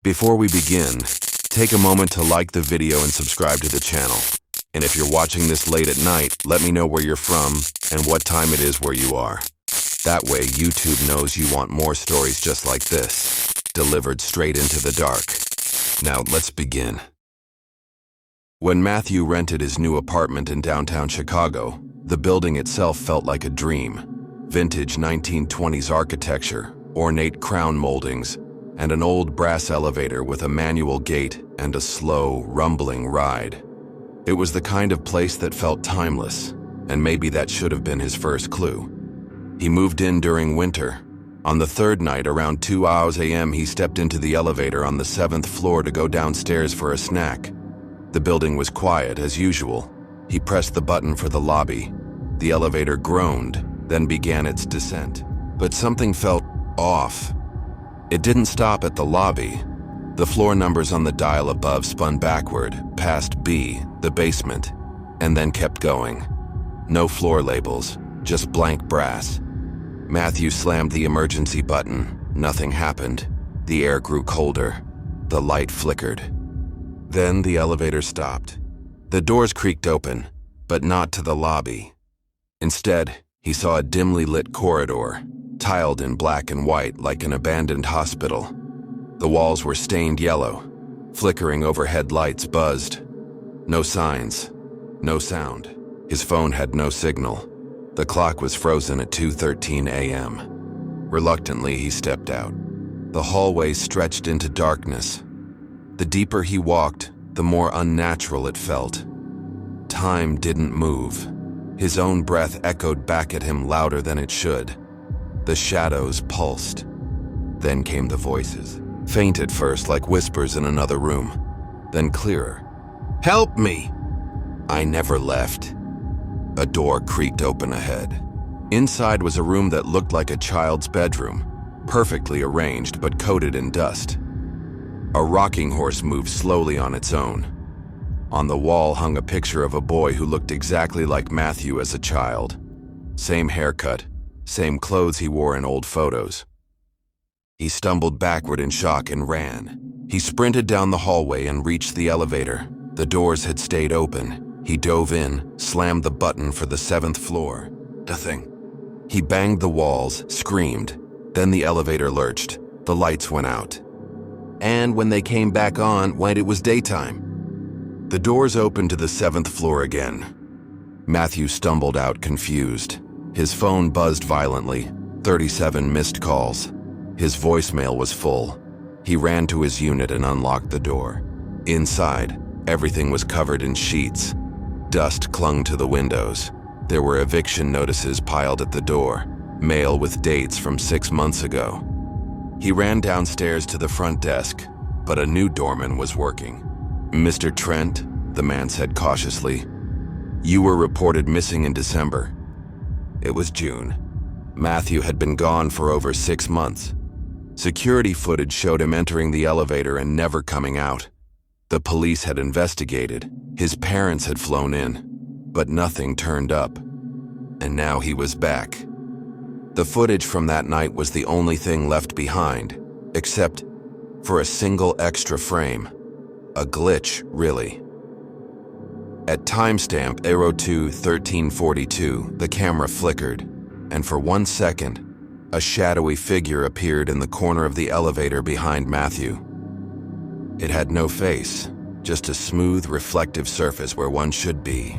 Before we begin, take a moment to like the video and subscribe to the channel. And if you're watching this late at night, let me know where you're from and what time it is where you are. That way, YouTube knows you want more stories just like this, delivered straight into the dark. Now, let's begin. When Matthew rented his new apartment in downtown Chicago, the building itself felt like a dream. Vintage 1920s architecture, ornate crown moldings, and an old brass elevator with a manual gate and a slow, rumbling ride. It was the kind of place that felt timeless, and maybe that should have been his first clue. He moved in during winter. On the third night, around 2 a.m., he stepped into the elevator on the 7th floor to go downstairs for a snack. The building was quiet, as usual. He pressed the button for the lobby. The elevator groaned, then began its descent. But something felt off. It didn't stop at the lobby. The floor numbers on the dial above spun backward, past B, the basement, and then kept going. No floor labels, just blank brass. Matthew slammed the emergency button. Nothing happened. The air grew colder. The light flickered. Then the elevator stopped. The doors creaked open, but not to the lobby. Instead, he saw a dimly lit corridor, tiled in black and white like an abandoned hospital. The walls were stained yellow. Flickering overhead lights buzzed. No signs. No sound. His phone had no signal. The clock was frozen at 2:13 a.m. Reluctantly, he stepped out. The hallway stretched into darkness. The deeper he walked, the more unnatural it felt. Time didn't move. His own breath echoed back at him louder than it should. The shadows pulsed. Then came the voices. Faint at first, like whispers in another room. Then clearer. "Help me!" I never left. A door creaked open ahead. Inside was a room that looked like a child's bedroom, perfectly arranged but coated in dust. A rocking horse moved slowly on its own. On the wall hung a picture of a boy who looked exactly like Matthew as a child. Same haircut, same clothes he wore in old photos. He stumbled backward in shock and ran. He sprinted down the hallway and reached the elevator. The doors had stayed open. He dove in, slammed the button for the 7th floor. Nothing. He banged the walls, screamed. Then the elevator lurched. The lights went out. And when they came back on, it was daytime. The doors opened to the 7th floor again. Matthew stumbled out, confused. His phone buzzed violently. 37 missed calls. His voicemail was full. He ran to his unit and unlocked the door. Inside, everything was covered in sheets. Dust clung to the windows. There were eviction notices piled at the door, mail with dates from 6 months ago. He ran downstairs to the front desk, but a new doorman was working. "Mr. Trent," the man said cautiously, "you were reported missing in December." It was June. Matthew had been gone for over 6 months. Security footage showed him entering the elevator and never coming out. The police had investigated. His parents had flown in, but nothing turned up. And now he was back. The footage from that night was the only thing left behind, except for a single extra frame. A glitch, really. At timestamp 02:1342, the camera flickered, and for 1 second, a shadowy figure appeared in the corner of the elevator behind Matthew. It had no face, just a smooth, reflective surface where one should be.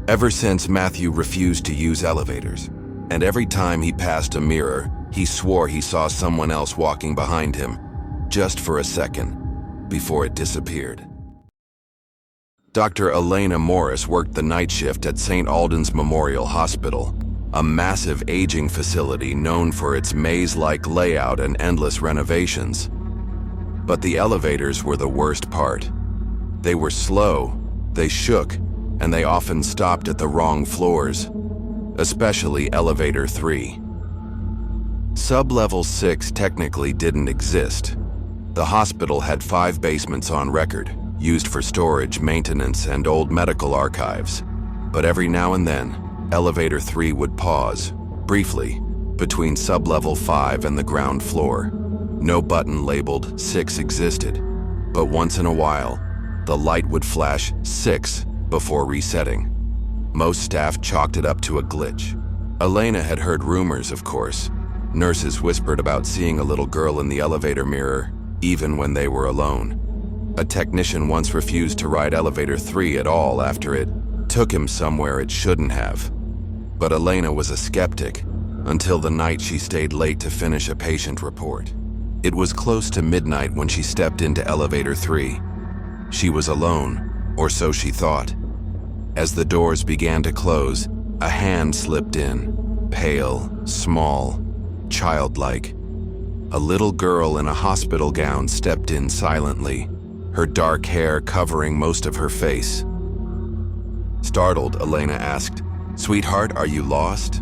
Ever since, Matthew refused to use elevators, and every time he passed a mirror, he swore he saw someone else walking behind him, just for a second, before it disappeared. Dr. Elena Morris worked the night shift at St. Alden's Memorial Hospital, a massive aging facility known for its maze-like layout and endless renovations. But the elevators were the worst part. They were slow, they shook, and they often stopped at the wrong floors, especially elevator 3. Sub-level 6 technically didn't exist. The hospital had 5 basements on record, used for storage, maintenance, and old medical archives. But every now and then, elevator 3 would pause, briefly, between sub-level 5 and the ground floor. No button labeled 6 existed, but once in a while, the light would flash 6 before resetting. Most staff chalked it up to a glitch. Elena had heard rumors, of course. Nurses whispered about seeing a little girl in the elevator mirror, even when they were alone. A technician once refused to ride elevator 3 at all after it took him somewhere it shouldn't have. But Elena was a skeptic until the night she stayed late to finish a patient report. It was close to midnight when she stepped into elevator 3. She was alone, or so she thought. As the doors began to close, a hand slipped in, pale, small, childlike. A little girl in a hospital gown stepped in silently, her dark hair covering most of her face. Startled, Elena asked, "Sweetheart, are you lost?"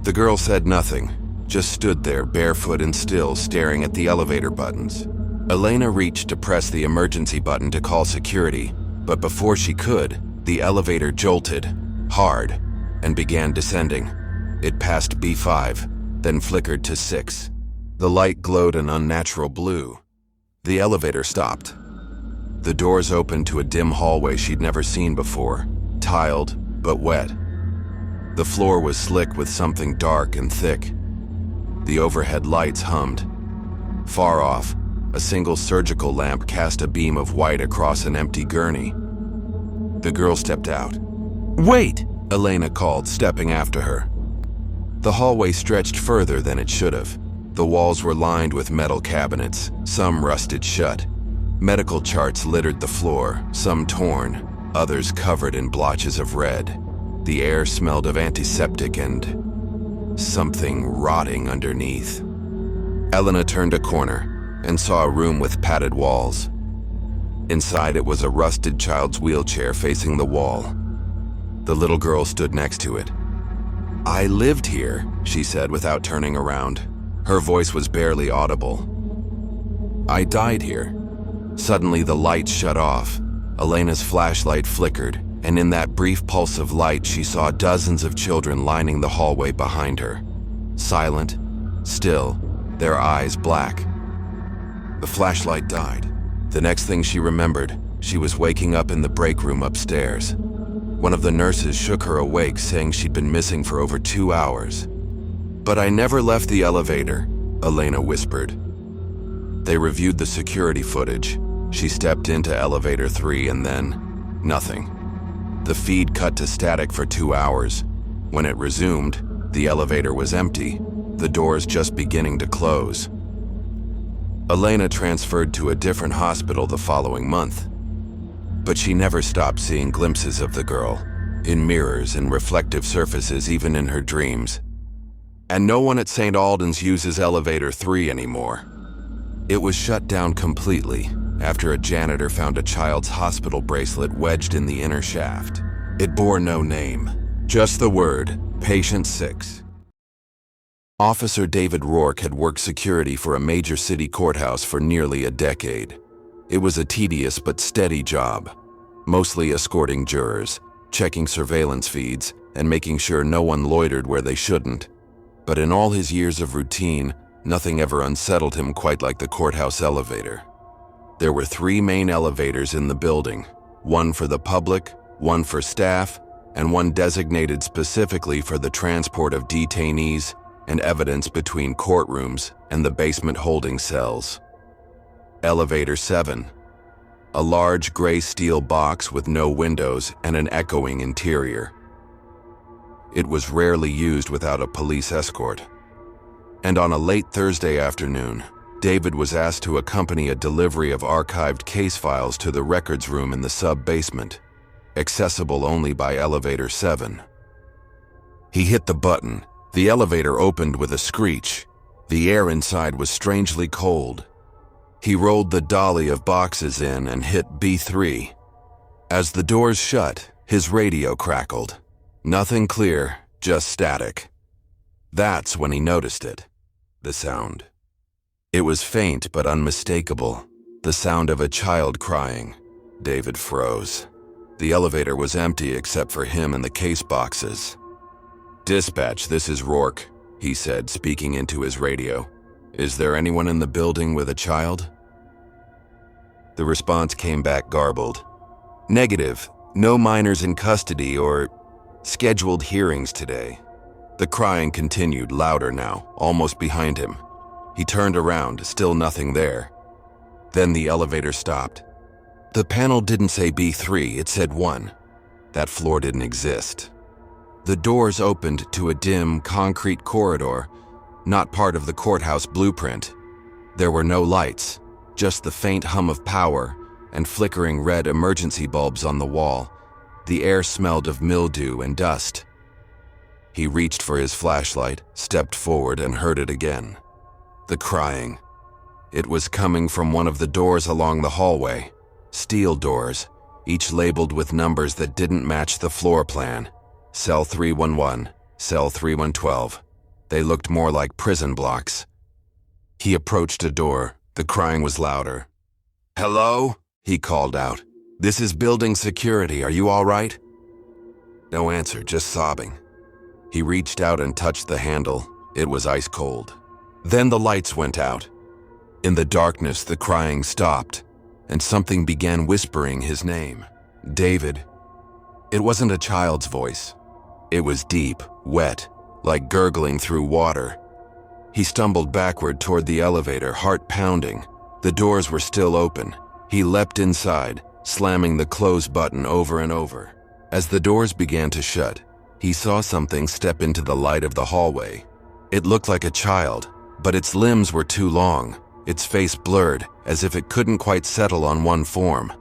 The girl said nothing, just stood there barefoot and still, staring at the elevator buttons. Elena reached to press the emergency button to call security, but before she could, the elevator jolted, hard, and began descending. It passed B5, then flickered to 6. The light glowed an unnatural blue. The elevator stopped. The doors opened to a dim hallway she'd never seen before, tiled but wet. The floor was slick with something dark and thick. The overhead lights hummed. Far off, a single surgical lamp cast a beam of white across an empty gurney. The girl stepped out. "Wait!" Elena called, stepping after her. The hallway stretched further than it should have. The walls were lined with metal cabinets, some rusted shut. Medical charts littered the floor, some torn, others covered in blotches of red. The air smelled of antiseptic and something rotting underneath. Elena turned a corner and saw a room with padded walls. Inside it was a rusted child's wheelchair facing the wall. The little girl stood next to it. "I lived here," she said without turning around. Her voice was barely audible. "I died here." Suddenly the lights shut off. Elena's flashlight flickered, and in that brief pulse of light she saw dozens of children lining the hallway behind her. Silent, still, their eyes black. The flashlight died. The next thing she remembered, she was waking up in the break room upstairs. One of the nurses shook her awake, saying she'd been missing for over 2 hours. "But I never left the elevator," Elena whispered. They reviewed the security footage. She stepped into elevator 3 and then nothing. The feed cut to static for 2 hours. When it resumed, the elevator was empty, the doors just beginning to close. Elena transferred to a different hospital the following month. But she never stopped seeing glimpses of the girl, in mirrors and reflective surfaces even in her dreams. And no one at St. Alden's uses elevator 3 anymore. It was shut down completely after a janitor found a child's hospital bracelet wedged in the inner shaft. It bore no name, just the word, Patient 6. Officer David Rourke had worked security for a major city courthouse for nearly a decade. It was a tedious but steady job, mostly escorting jurors, checking surveillance feeds, and making sure no one loitered where they shouldn't. But in all his years of routine, nothing ever unsettled him quite like the courthouse elevator. There were 3 main elevators in the building, one for the public, one for staff, and one designated specifically for the transport of detainees and evidence between courtrooms and the basement holding cells. Elevator 7, a large gray steel box with no windows and an echoing interior. It was rarely used without a police escort. And on a late Thursday afternoon, David was asked to accompany a delivery of archived case files to the records room in the sub-basement, accessible only by elevator 7. He hit the button. The elevator opened with a screech. The air inside was strangely cold. He rolled the dolly of boxes in and hit B3. As the doors shut, his radio crackled. Nothing clear, just static. That's when he noticed it, the sound. It was faint but unmistakable, the sound of a child crying. David froze. The elevator was empty except for him and the case boxes. "Dispatch, this is Rourke," he said, speaking into his radio. "Is there anyone in the building with a child?" The response came back garbled. "Negative. No minors in custody or scheduled hearings today." The crying continued, louder now, almost behind him. He turned around, still nothing there. Then the elevator stopped. The panel didn't say B3, it said 1. That floor didn't exist. The doors opened to a dim, concrete corridor, not part of the courthouse blueprint. There were no lights, just the faint hum of power and flickering red emergency bulbs on the wall. The air smelled of mildew and dust. He reached for his flashlight, stepped forward, and heard it again. The crying. It was coming from one of the doors along the hallway. Steel doors, each labeled with numbers that didn't match the floor plan. Cell 311, Cell 3112. They looked more like prison blocks. He approached a door. The crying was louder. "Hello?" he called out. "This is building security. Are you all right?" No answer, just sobbing. He reached out and touched the handle. It was ice cold. Then the lights went out. In the darkness, the crying stopped, and something began whispering his name. "David." It wasn't a child's voice. It was deep, wet, like gurgling through water. He stumbled backward toward the elevator, heart pounding. The doors were still open. He leapt inside, slamming the close button over and over. As the doors began to shut, he saw something step into the light of the hallway. It looked like a child, but its limbs were too long, its face blurred, as if it couldn't quite settle on one form.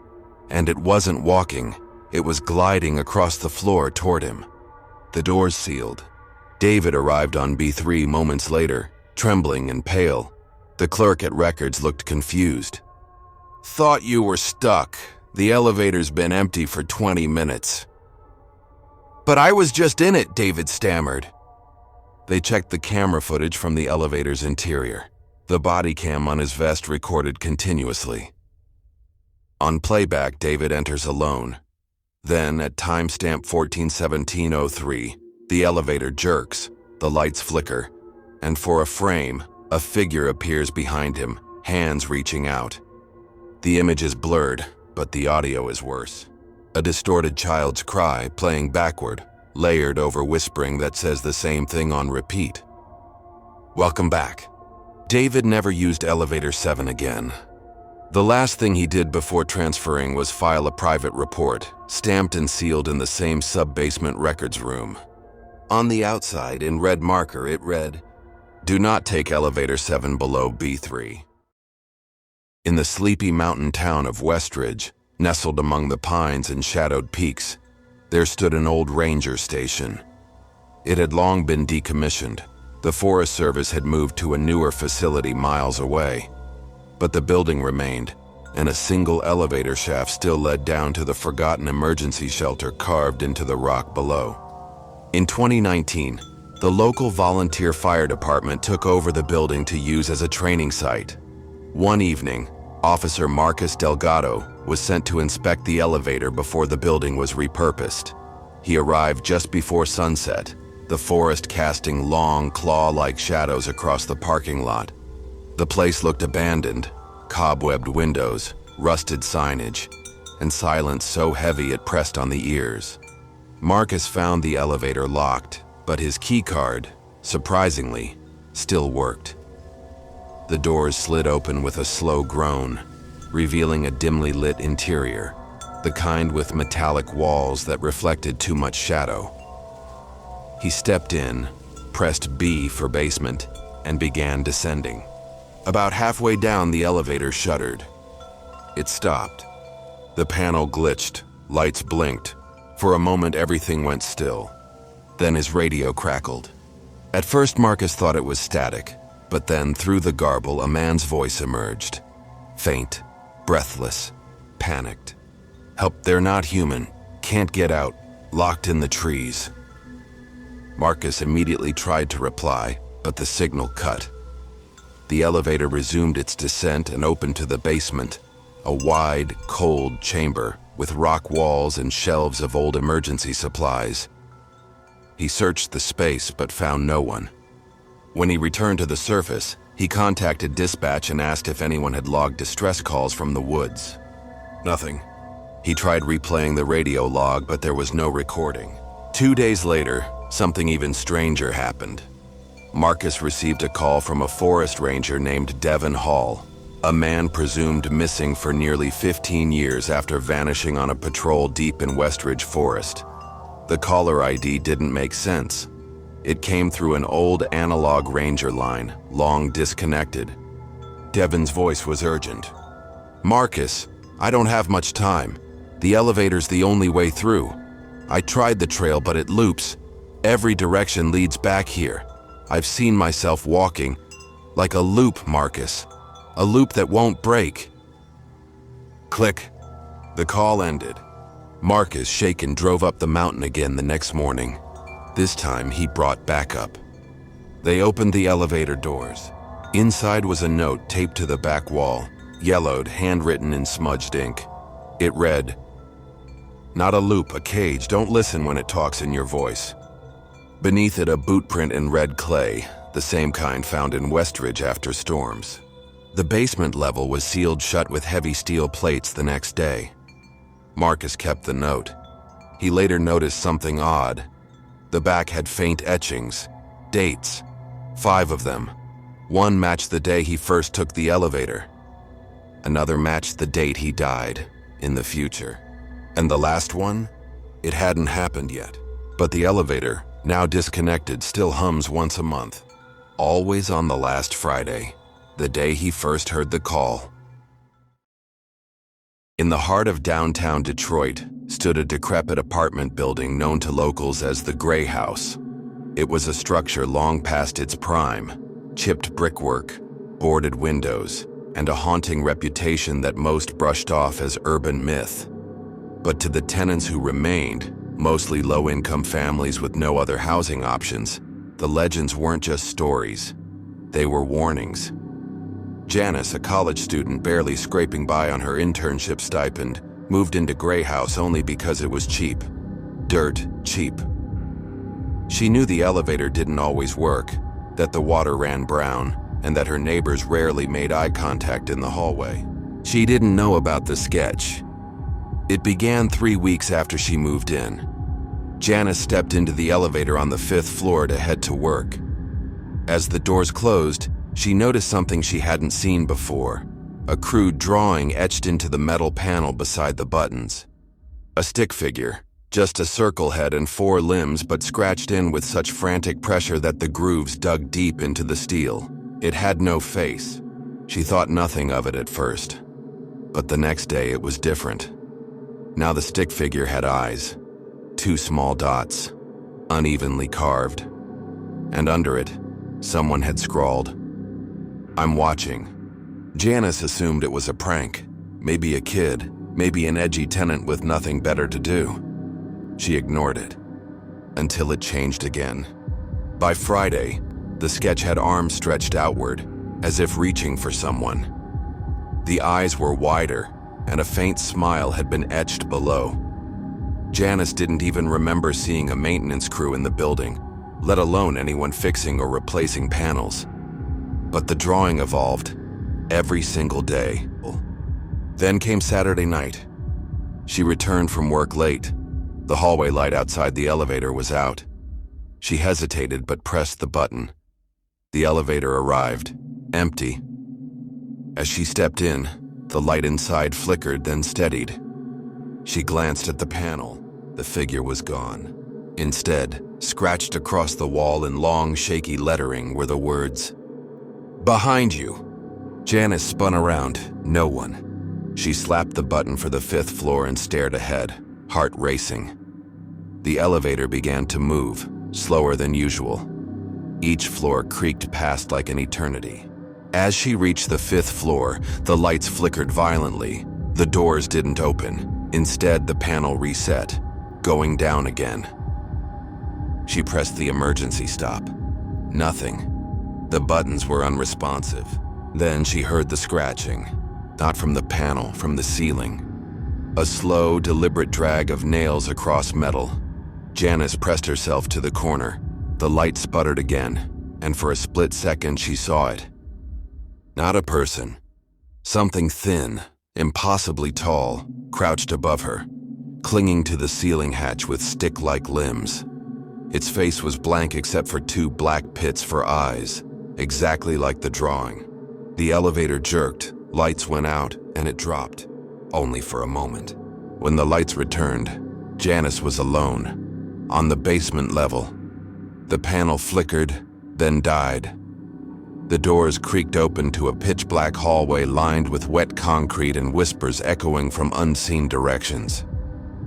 And it wasn't walking, it was gliding across the floor toward him. The doors sealed. David arrived on B3 moments later, trembling and pale. The clerk at records looked confused. "Thought you were stuck. The elevator's been empty for 20 minutes. "But I was just in it," David stammered. They checked the camera footage from the elevator's interior. The body cam on his vest recorded continuously. On playback, David enters alone. Then, at timestamp 14:17:03, the elevator jerks, the lights flicker, and for a frame, a figure appears behind him, hands reaching out. The image is blurred, but the audio is worse. A distorted child's cry playing backward, layered over whispering that says the same thing on repeat. Welcome back. David never used Elevator 7 again. The last thing he did before transferring was file a private report, stamped and sealed in the same sub-basement records room. On the outside, in red marker, it read, "Do not take Elevator 7 below B3. In the sleepy mountain town of Westridge, nestled among the pines and shadowed peaks, there stood an old ranger station. It had long been decommissioned. The Forest Service had moved to a newer facility miles away. But the building remained, and a single elevator shaft still led down to the forgotten emergency shelter carved into the rock below. In 2019, the local volunteer fire department took over the building to use as a training site. One evening, Officer Marcus Delgado was sent to inspect the elevator before the building was repurposed. He arrived just before sunset, the forest casting long, claw-like shadows across the parking lot. The place looked abandoned, cobwebbed windows, rusted signage, and silence so heavy it pressed on the ears. Marcus found the elevator locked, but his keycard, surprisingly, still worked. The doors slid open with a slow groan, revealing a dimly lit interior, the kind with metallic walls that reflected too much shadow. He stepped in, pressed B for basement, and began descending. About halfway down, the elevator shuddered. It stopped. The panel glitched, lights blinked. For a moment, everything went still. Then his radio crackled. At first, Marcus thought it was static, but then, through the garble, a man's voice emerged. Faint, breathless, panicked. "Help, they're not human. Can't get out. Locked in the trees." Marcus immediately tried to reply, but the signal cut. The elevator resumed its descent and opened to the basement, a wide, cold chamber with rock walls and shelves of old emergency supplies. He searched the space but found no one. When he returned to the surface, He contacted dispatch and asked if anyone had logged distress calls from the woods. Nothing. He tried replaying the radio log, but there was no recording. 2 days later, something even stranger happened. Marcus received a call from a forest ranger named Devon Hall, a man presumed missing for nearly 15 years after vanishing on a patrol deep in Westridge Forest. The caller ID didn't make sense. It came through an old analog ranger line, long disconnected. Devon's voice was urgent. "Marcus, I don't have much time. The elevator's the only way through. I tried the trail, but it loops. Every direction leads back here. I've seen myself walking. Like a loop, Marcus. A loop that won't break." Click. The call ended. Marcus, shaken, drove up the mountain again the next morning. This time, he brought backup. They opened the elevator doors. Inside was a note taped to the back wall, yellowed, handwritten in smudged ink. It read, "Not a loop, a cage. Don't listen when it talks in your voice." Beneath it, a boot print in red clay, the same kind found in Westridge after storms. The basement level was sealed shut with heavy steel plates the next day. Marcus kept the note. He later noticed something odd. The back had faint etchings, dates, 5 of them. One matched the day he first took the elevator. Another matched the date he died, in the future. And the last one? It hadn't happened yet. But the elevator, now disconnected, still hums once a month. Always on the last Friday, the day he first heard the call. In the heart of downtown Detroit stood a decrepit apartment building known to locals as the Gray House. It was a structure long past its prime, chipped brickwork, boarded windows, and a haunting reputation that most brushed off as urban myth. But to the tenants who remained, mostly low-income families with no other housing options, the legends weren't just stories. They were warnings. Janice, a college student barely scraping by on her internship stipend, moved into Gray House only because it was cheap. Dirt cheap. She knew the elevator didn't always work, that the water ran brown, and that her neighbors rarely made eye contact in the hallway. She didn't know about the sketch. It began 3 weeks after she moved in. Janice stepped into the elevator on the 5th floor to head to work. As the doors closed, she noticed something she hadn't seen before. A crude drawing etched into the metal panel beside the buttons. A stick figure, just a circle head and 4 limbs, but scratched in with such frantic pressure that the grooves dug deep into the steel. It had no face. She thought nothing of it at first. But the next day it was different. Now the stick figure had eyes, 2 small dots, unevenly carved. And under it, someone had scrawled, "I'm watching." Janice assumed it was a prank, maybe a kid, maybe an edgy tenant with nothing better to do. She ignored it, until it changed again. By Friday, the sketch had arms stretched outward, as if reaching for someone. The eyes were wider, and a faint smile had been etched below. Janice didn't even remember seeing a maintenance crew in the building, let alone anyone fixing or replacing panels. But the drawing evolved every single day. Then came Saturday night. She returned from work late. The hallway light outside the elevator was out. She hesitated but pressed the button. The elevator arrived, empty. As she stepped in, the light inside flickered, then steadied. She glanced at the panel. The figure was gone. Instead, scratched across the wall in long, shaky lettering were the words, "Behind you." Janice spun around. No one. She slapped the button for the 5th floor and stared ahead, heart racing. The elevator began to move, slower than usual. Each floor creaked past like an eternity. As she reached the 5th floor, the lights flickered violently. The doors didn't open. Instead, the panel reset, going down again. She pressed the emergency stop. Nothing. The buttons were unresponsive. Then she heard the scratching, not from the panel, from the ceiling. A slow, deliberate drag of nails across metal. Janice pressed herself to the corner. The light sputtered again, and for a split second she saw it. Not a person. Something thin, impossibly tall, crouched above her, clinging to the ceiling hatch with stick-like limbs. Its face was blank except for two black pits for eyes, exactly like the drawing. The elevator jerked, lights went out, and it dropped, only for a moment. When the lights returned, Janice was alone, on the basement level. The panel flickered, then died. The doors creaked open to a pitch-black hallway lined with wet concrete and whispers echoing from unseen directions.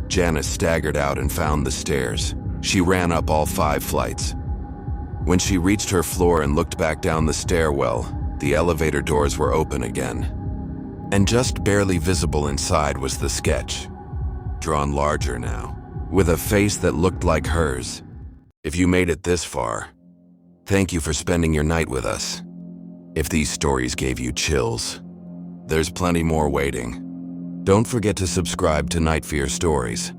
Janice staggered out and found the stairs. She ran up all 5 flights. When she reached her floor and looked back down the stairwell, the elevator doors were open again. And just barely visible inside was the sketch, drawn larger now, with a face that looked like hers. If you made it this far, thank you for spending your night with us. If these stories gave you chills, there's plenty more waiting. Don't forget to subscribe to NightFear Stories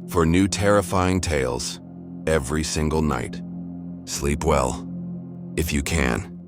for new terrifying tales every single night. Sleep well, if you can.